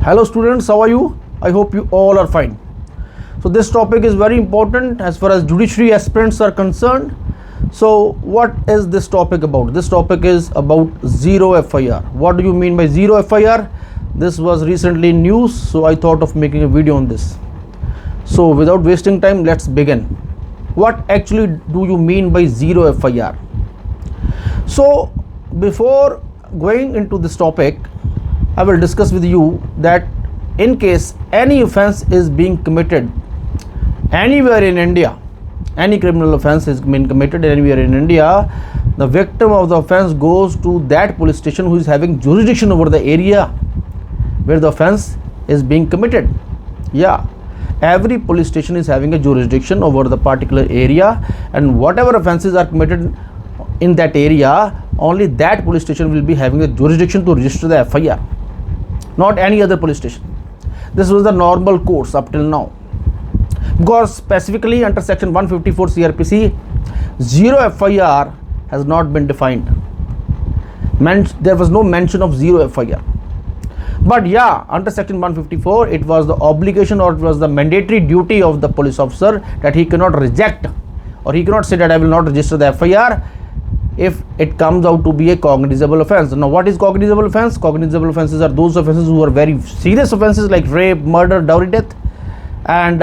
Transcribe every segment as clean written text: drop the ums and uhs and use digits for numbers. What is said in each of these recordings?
Hello students, how are you? I hope you all are fine. So this topic is very important as far as judiciary aspirants are concerned. So what is this topic about? This topic is about zero FIR. What do you mean by zero FIR? This was recently in news, so I thought of making a video on this. So without wasting time, let's begin. What actually do you mean by zero FIR? So before going into this topic, I will discuss with you that in case any offense is being committed anywhere in India, any criminal offense has been committed anywhere in India, the victim of the offense goes to that police station who is having jurisdiction over the area where the offense is being committed. Yeah, every police station is having a jurisdiction over the particular area, and whatever offenses are committed in that area, only that police station will be having the jurisdiction to register the FIR, not any other police station. This was the normal course up till now, because specifically under section 154 CRPC, zero FIR has not been defined. There was no mention of zero FIR. But yeah, under section 154, it was the obligation or it was the mandatory duty of the police officer that he cannot reject or he cannot say that I will not register the FIR if it comes out to be a cognizable offense. Now, what is cognizable offense? Cognizable offenses are those offenses who are very serious offenses like rape, murder, dowry death, and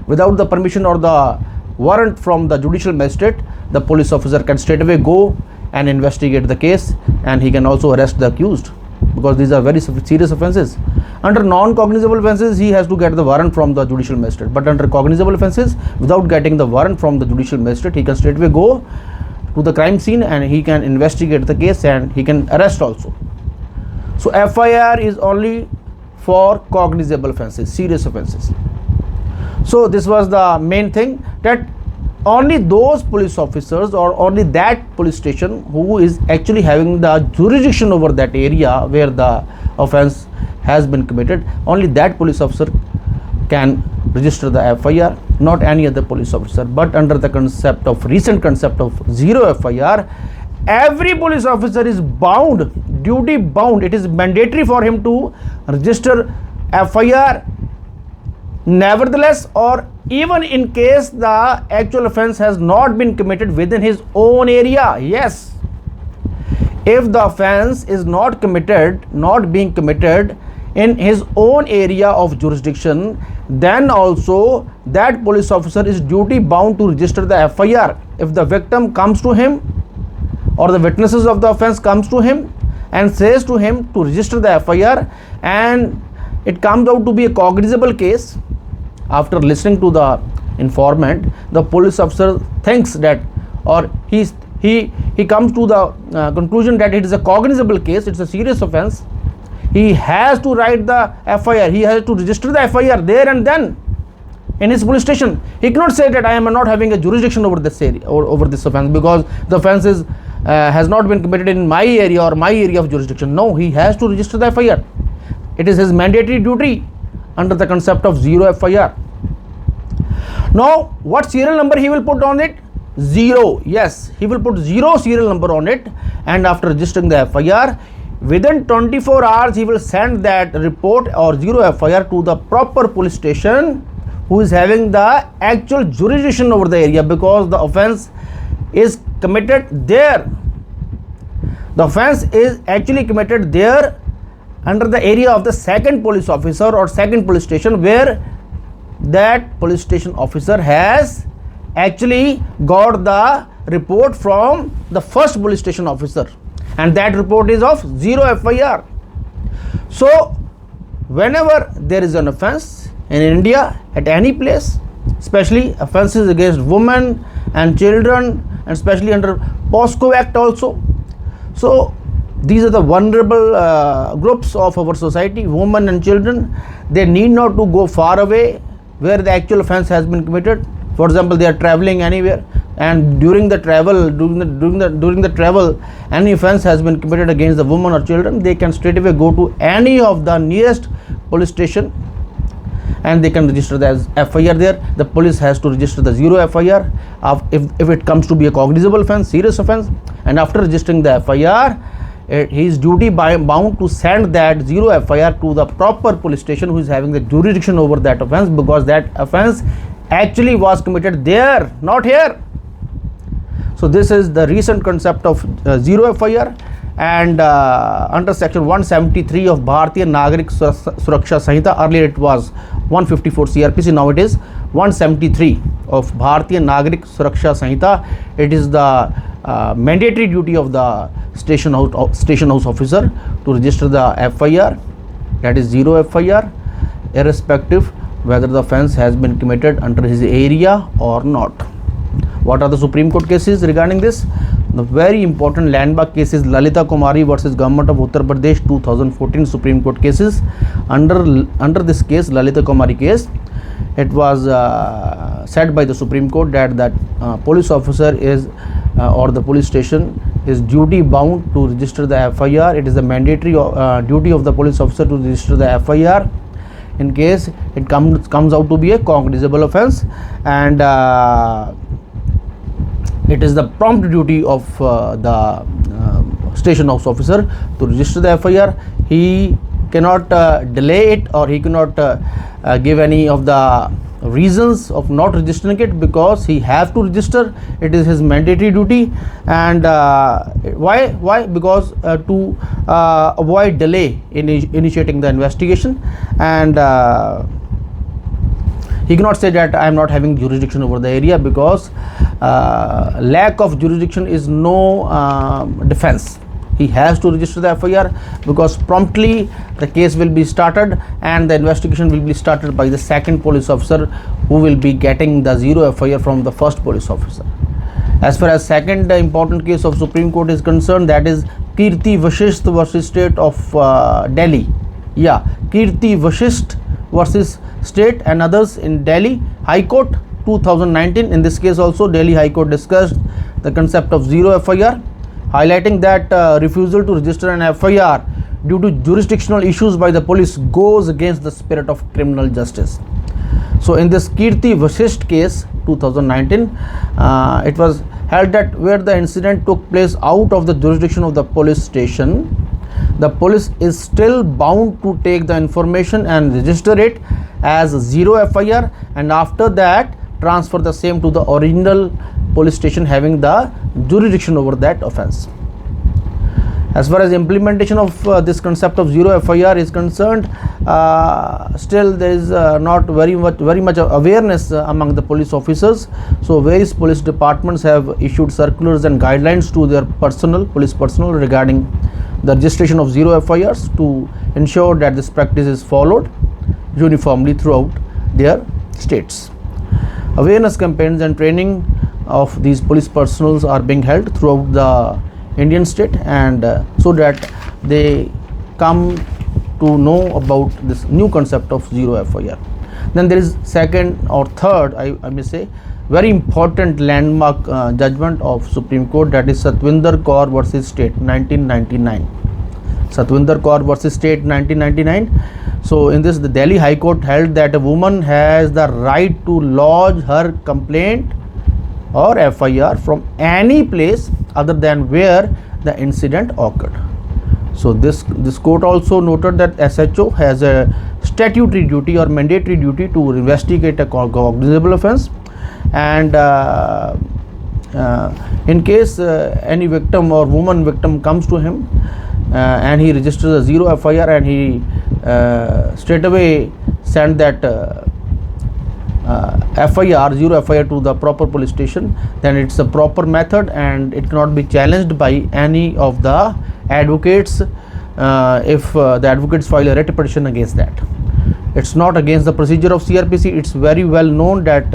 without the permission or the warrant from the judicial magistrate, the police officer can straight away go and investigate the case, and he can also arrest the accused, because these are very serious offenses. Under non-cognizable offenses, he has to get the warrant from the judicial magistrate, but under cognizable offenses, without getting the warrant from the judicial magistrate, he can straight away go to the crime scene and he can investigate the case and he can arrest also. So FIR is only for cognizable offenses, serious offenses. So this was the main thing, that only those police officers or only that police station who is actually having the jurisdiction over that area where the offense has been committed, only that police officer can register the FIR, not any other police officer. But under the recent concept of zero FIR, every police officer is bound, duty bound. It is mandatory for him to register FIR. Nevertheless, or even in case the actual offense has not been committed within his own area. Yes, if the offense is not being committed in his own area of jurisdiction, then also that police officer is duty bound to register the FIR. If the victim comes to him or the witnesses of the offense comes to him and says to him to register the FIR, and it comes out to be a cognizable case, after listening to the informant, the police officer thinks that, or he comes to the conclusion that it is a cognizable case, it's a serious offense, he has to write the FIR, he has to register the FIR there and then in his police station. He cannot say that I am not having a jurisdiction over this area or over this offense because the offense has not been committed in my area or my area of jurisdiction. No, he has to register the FIR. It is his mandatory duty under the concept of zero FIR. Now, what serial number he will put on it? Zero. Yes, he will put zero serial number on it, and after registering the FIR, within 24 hours he will send that report or zero FIR to the proper police station who is having the actual jurisdiction over the area, because the offense is committed there. The offense is actually committed there under the area of the second police officer or second police station, where that police station officer has actually got the report from the first police station officer, and that report is of zero FIR. So whenever there is an offense in India at any place, especially offenses against women and children, and especially under POSCO Act also, so these are the vulnerable groups of our society, women and children. They need not to go far away where the actual offense has been committed. For example, they are traveling anywhere, and during the travel, any offense has been committed against the woman or children, they can straight away go to any of the nearest police station and they can register the FIR there. The police has to register the zero FIR if it comes to be a cognizable offense, serious offense, and after registering the FIR, he is bound to send that zero FIR to the proper police station who is having the jurisdiction over that offence, because that offence actually was committed there, not here. So this is the recent concept of zero FIR, and under section 173 of Bharatiya Nagarik Suraksha Sanhita, earlier it was 154 CRPC, now it is 173 of Bharatiya Nagarik Suraksha Sanhita. It is the mandatory duty of the station house officer to register the FIR, that is zero FIR, irrespective whether the offence has been committed under his area or not. What are the Supreme Court cases regarding this? The very important landmark case is Lalita Kumari versus Government of Uttar Pradesh 2014 Supreme Court cases. Under this case, Lalita Kumari case, it was said by the Supreme Court that police officer is or the police station is duty bound to register the FIR. It is a mandatory duty of the police officer to register the FIR in case it comes out to be a cognizable offence, and it is the prompt duty of the station house officer to register the FIR. He cannot delay it, or he cannot give any of the reasons of not registering it, because he has to register. It is his mandatory duty. And why? Because to avoid delay in initiating the investigation, and he cannot say that I am not having jurisdiction over the area, because lack of jurisdiction is no defense. He has to register the FIR, because promptly the case will be started and the investigation will be started by the second police officer, who will be getting the zero FIR from the first police officer. As far as second important case of Supreme Court is concerned, that is Kirti Vashisht versus State of Delhi. Yeah, Kirti Vashisht versus State and others in Delhi High Court 2019. In this case also, Delhi High Court discussed the concept of zero FIR, highlighting that refusal to register an FIR due to jurisdictional issues by the police goes against the spirit of criminal justice. So in this Kirti Vashisht case 2019, it was held that where the incident took place out of the jurisdiction of the police station, the police is still bound to take the information and register it as zero FIR, and after that transfer the same to the original police station having the jurisdiction over that offence. As far as implementation of this concept of zero FIR is concerned, still there is not very much awareness among the police officers. So various police departments have issued circulars and guidelines to their police personnel regarding the registration of zero FIRs to ensure that this practice is followed uniformly throughout their states. Awareness campaigns and training of these police personnel are being held throughout the Indian state, and so that they come to know about this new concept of zero FIR. Then there is second or third, I may say, very important landmark judgment of Supreme Court, that is Satwinder Kaur versus State 1999. Satwinder Kaur versus State 1999. So in this, the Delhi High Court held that a woman has the right to lodge her complaint or FIR from any place other than where the incident occurred. So this court also noted that SHO has a statutory duty or mandatory duty to investigate a cognizable offence, and in case any victim or woman victim comes to him and he registers a zero FIR, and he straight away send that zero FIR to the proper police station, then it's a proper method and it cannot be challenged by any of the advocates if the advocates file a writ petition against that. It's not against the procedure of CRPC. It's very well known that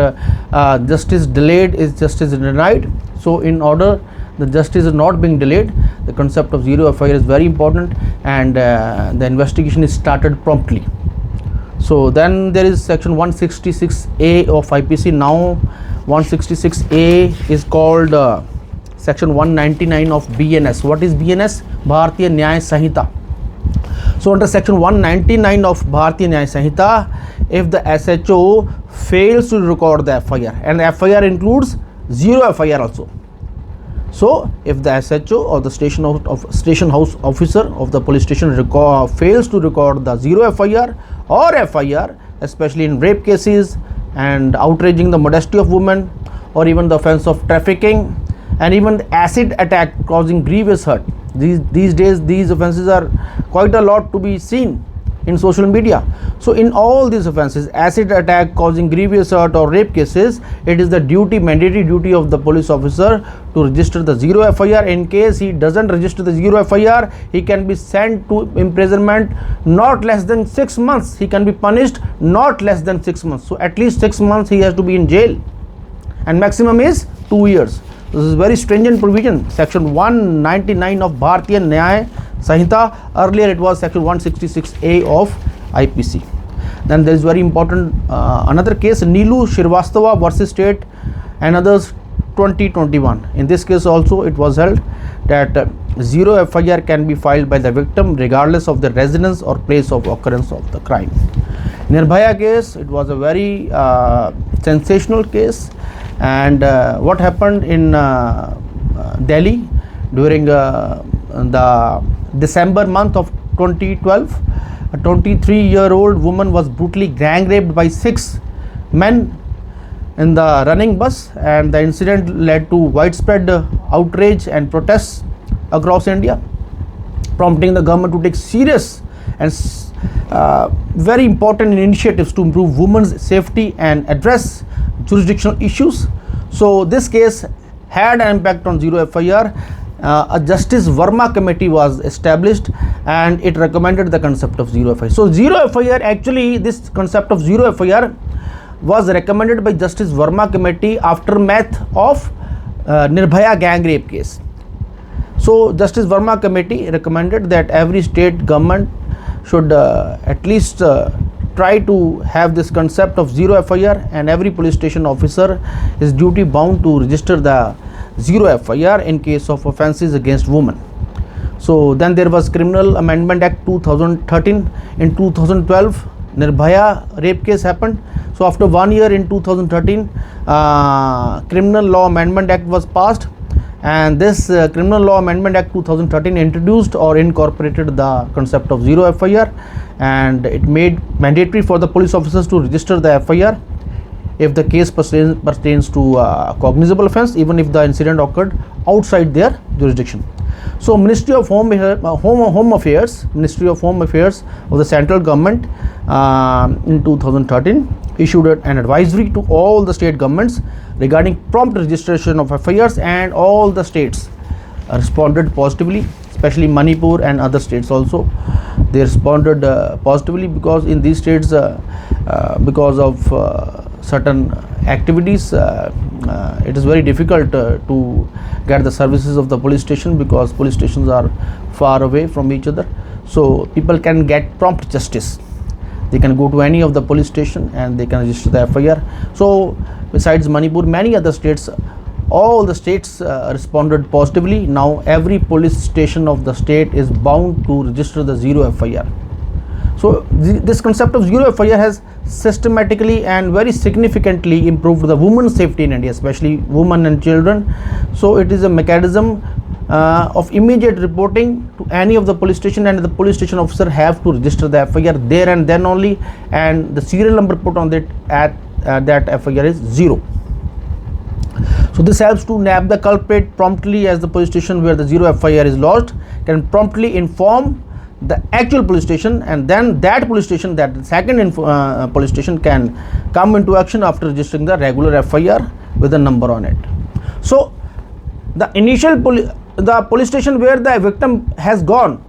justice delayed is justice denied. So in order the justice is not being delayed, the concept of zero FIR is very important, and the investigation is started promptly. So then there is section 166A of IPC. Now 166A is called section 199 of BNS. What is BNS? Bharatiya Nyaya Sanhita. So under section 199 of Bharatiya Nyaya Sanhita, if the SHO fails to record the FIR, and the FIR includes zero FIR also. So if the SHO or the station house officer of the police station fails to record the zero FIR or FIR, especially in rape cases and outraging the modesty of women, or even the offense of trafficking, and even the acid attack causing grievous hurt. These days these offenses are quite a lot to be seen in social media. So in all these offenses, acid attack causing grievous hurt or rape cases, it is the mandatory duty of the police officer to register the zero FIR. In case he doesn't register the zero FIR, he can be sent to imprisonment not less than 6 months. He can be punished not less than 6 months. So at least 6 months he has to be in jail, and maximum is 2 years. This is very stringent provision. Section 199 of Bharatiya Nyaya Sanhita. Earlier it was section 166A of IPC. Then there is very important another case, Neelu Shrivastava versus State and others, 2021. In this case also it was held that zero FIR can be filed by the victim regardless of the residence or place of occurrence of the crime. Nirbhaya case, it was a very sensational case. And what happened in Delhi during the December month of 2012, a 23-year-old woman was brutally gang raped by 6 men in the running bus, and the incident led to widespread outrage and protests across India, prompting the government to take serious and very important initiatives to improve women's safety and address jurisdictional issues. So this case had an impact on zero FIR. A Justice Verma committee was established, and it recommended the concept of zero FIR. So zero FIR, actually this concept of zero FIR was recommended by Justice Verma committee aftermath of Nirbhaya gang rape case. So Justice Verma committee recommended that every state government should at least try to have this concept of zero FIR, and every police station officer is duty bound to register the zero FIR in case of offences against women. So then there was Criminal Amendment Act 2013. In 2012 Nirbhaya rape case happened. So after 1 year in 2013 Criminal Law Amendment Act was passed, and this Criminal Law Amendment Act 2013 introduced or incorporated the concept of zero FIR, and it made mandatory for the police officers to register the FIR if the case pertains to cognizable offence, even if the incident occurred outside their jurisdiction. So Ministry of Home Affairs of the central government in 2013 issued an advisory to all the state governments regarding prompt registration of FIRs, and all the states responded positively, especially Manipur and other states also. They responded positively, because in these states because of certain activities it is very difficult to get the services of the police station, because police stations are far away from each other. So people can get prompt justice. They can go to any of the police station and they can register the FIR. So besides Manipur, many other states, all the states responded positively. Now every police station of the state is bound to register the zero FIR. So this concept of zero FIR has systematically and very significantly improved the women's safety in India, especially women and children. So it is a mechanism of immediate reporting to any of the police station, and the police station officer have to register the FIR there and then only, and the serial number put on that that FIR is 0. So this helps to nab the culprit promptly, as the police station where the zero FIR is lodged can promptly inform the actual police station, and then that police station, that second police station, can come into action after registering the regular FIR with a number on it. So the initial the police station where the victim has gone,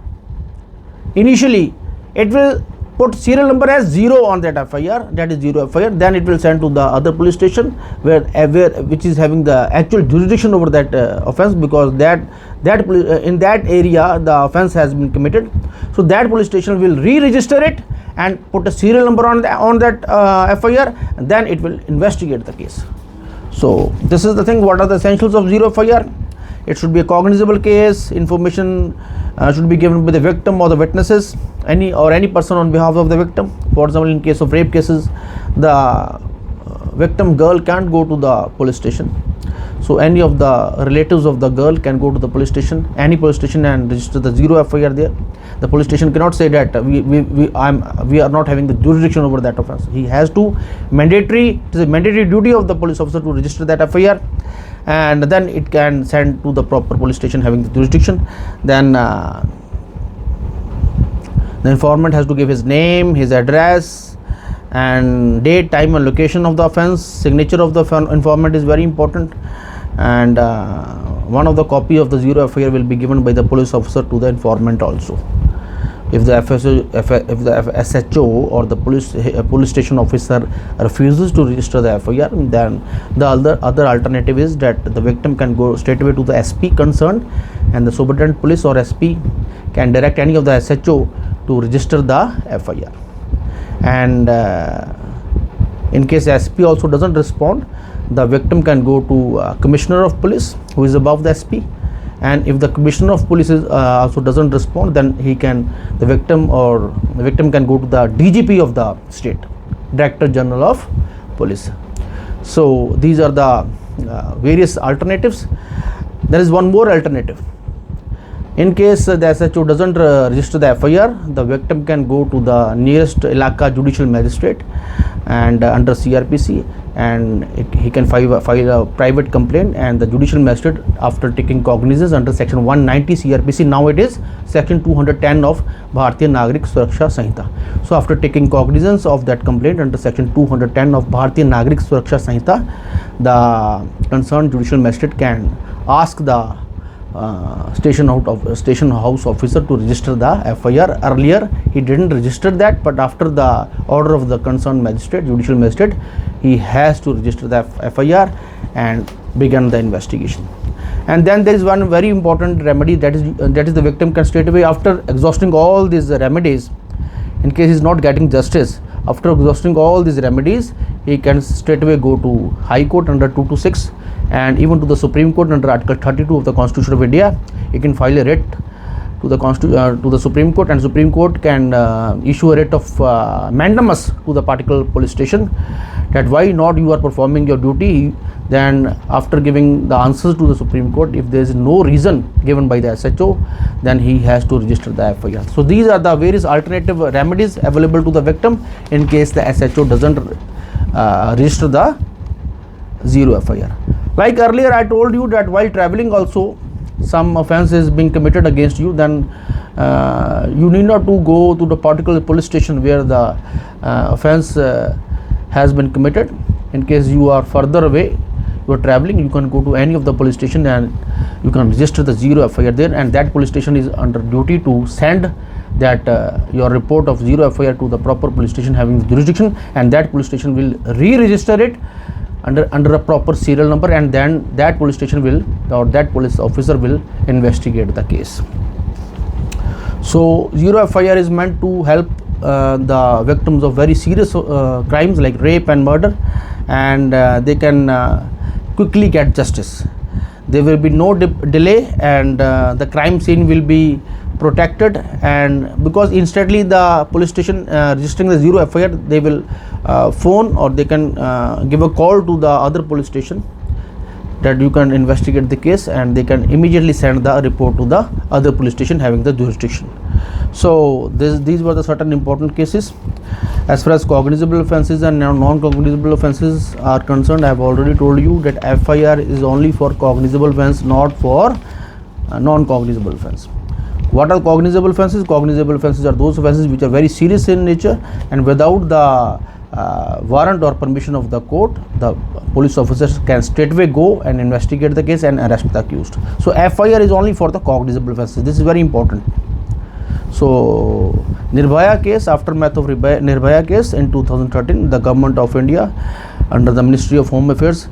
initially it will put serial number as 0 on that FIR, that is zero FIR. Then it will send to the other police station which is having the actual jurisdiction over that offence, because in that area the offence has been committed. So that police station will re-register it and put a serial number on that FIR, and then it will investigate the case. So this is the thing. What are the essentials of zero FIR? It should be a cognizable case. Information should be given by the victim or the witnesses, any person on behalf of the victim. For example, in case of rape cases, the victim girl can't go to the police station. So So any of the relatives of the girl can go to the police station, any police station, and register the zero FIR there. The police station cannot say that we are not having the jurisdiction over that offence. He has to it is a mandatory duty of the police officer to register that FIR, and then it can send to the proper police station having the jurisdiction. Then the informant has to give his name, his address, and date, time and location of the offence. Signature of the informant is very important, and one of the copy of the zero FIR will be given by the police officer to the informant also. If the SHO or the police station officer refuses to register the FIR, then the other alternative is that the victim can go straight away to the SP concerned, and the Superintendent Police or SP can direct any of the SHO to register the FIR. And in case SP also doesn't respond, the victim can go to Commissioner of Police, who is above the SP. And if the Commissioner of Police also doesn't respond, then the victim can go to the DGP of the state, Director General of Police. So these are the various alternatives. There is one more alternative. In case the SHO doesn't register the FIR, the victim can go to the nearest Ilaka Judicial Magistrate and under CRPC, and he can file a private complaint, and the Judicial Magistrate, after taking cognizance under section 190 CRPC, now it is section 210 of Bharatiya Nagrik Suraksha Sanhita. So after taking cognizance of that complaint under section 210 of Bharatiya Nagrik Suraksha Sanhita, the concerned Judicial Magistrate can ask the station house officer to register the FIR. Earlier he didn't register that, but after the order of the concerned magistrate, Judicial Magistrate, he has to register the FIR and begin the investigation. And then there is one very important remedy, that is the victim can straight away, after exhausting all these remedies, in case he is not getting justice, after exhausting all these remedies, he can straight away go to High Court under 226 and even to the Supreme Court under Article 32 of the Constitution of India. He can file a writ to the Supreme Court, and Supreme Court can issue a writ of mandamus to the particular police station, that why not you are performing your duty. Then after giving the answers to the Supreme Court, if there is no reason given by the SHO, then he has to register the FIR. So these are the various alternative remedies available to the victim in case the SHO doesn't register the zero FIR. Like earlier I told you that while traveling also some offence is being committed against you, then you need not to go to the particular police station where the offence has been committed. In case you are further away, you are traveling, you can go to any of the police station and you can register the zero FIR there, and that police station is under duty to send that your report of zero FIR to the proper police station having the jurisdiction, and that police station will re-register it under a proper serial number, and then that police station will, or that police officer will investigate the case. So zero FIR is meant to help the victims of very serious crimes like rape and murder, and they can quickly get justice. There will be no delay, and the crime scene will be protected, and because instantly the police station registering the zero FIR, they will phone or they can give a call to the other police station that you can investigate the case, and they can immediately send the report to the other police station having the jurisdiction. So these were the certain important cases. As far as cognizable offences and non-cognizable offences are concerned, I have already told you that FIR is only for cognizable offence, not for non-cognizable offence. What are cognizable offences? Cognizable offences are those offences which are very serious in nature, and without the warrant or permission of the court, the police officers can straightaway go and investigate the case and arrest the accused. So FIR is only for the cognizable offences. This is very important. So Nirbhaya case, aftermath of Nirbhaya case in 2013, the government of India under the Ministry of Home Affairs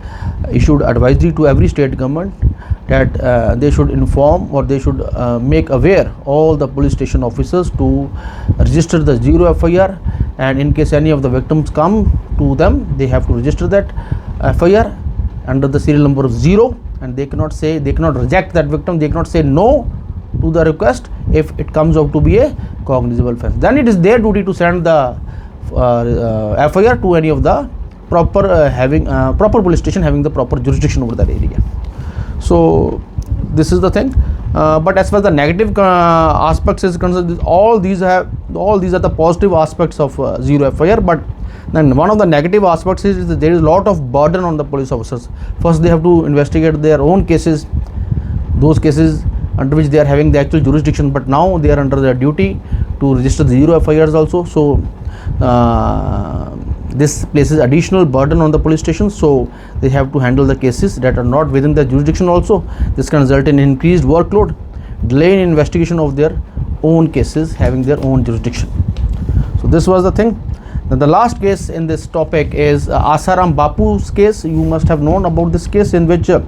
issued advisory to every state government that they should inform or they should make aware all the police station officers to register the zero FIR, and in case any of the victims come to them, they have to register that FIR under the serial number of 0, and they cannot reject that victim, they cannot say no to the request if it comes out to be a cognizable offence. Then it is their duty to send the FIR to any of the proper police station having the proper jurisdiction over that area. So this is the thing. But as far as the negative aspects is concerned, all these are the positive aspects of zero FIR. But then one of the negative aspects is that there is a lot of burden on the police officers. First they have to investigate their own cases, those cases under which they are having the actual jurisdiction, but now they are under their duty to register the zero FIRs also. So this places additional burden on the police stations, so they have to handle the cases that are not within their jurisdiction also. This can result in increased workload, delay in investigation of their own cases having their own jurisdiction. So this was the thing. Then the last case in this topic is Asaram Bapu's case. You must have known about this case, in which the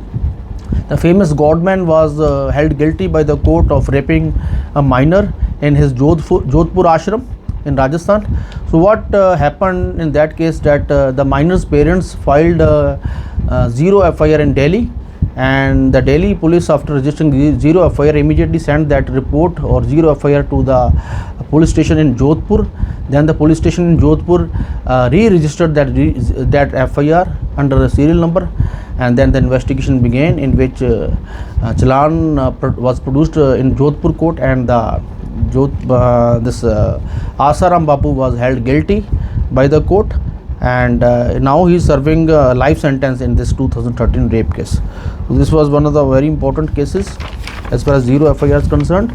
famous godman was held guilty by the court of raping a minor in his Jodhpur ashram in Rajasthan. So what happened in that case, that the minor's parents filed zero FIR in Delhi, and the Delhi police, after registering zero FIR, immediately sent that report or zero FIR to the police station in Jodhpur. Then the police station in Jodhpur re-registered that FIR under a serial number, and then the investigation began, in which challan was produced in Jodhpur court, and this Asaram Bapu was held guilty by the court, and now he is serving a life sentence in this 2013 rape case. So this was one of the very important cases as far as zero FIR is concerned.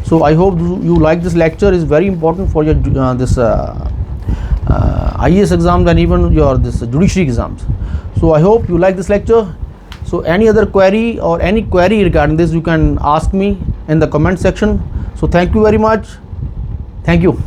So I hope you like this lecture. Is very important for your this IAS exams and even your this judiciary exams. So I hope you like this lecture. So any other query or any query regarding this, you can ask me in the comment section. So thank you very much. Thank you.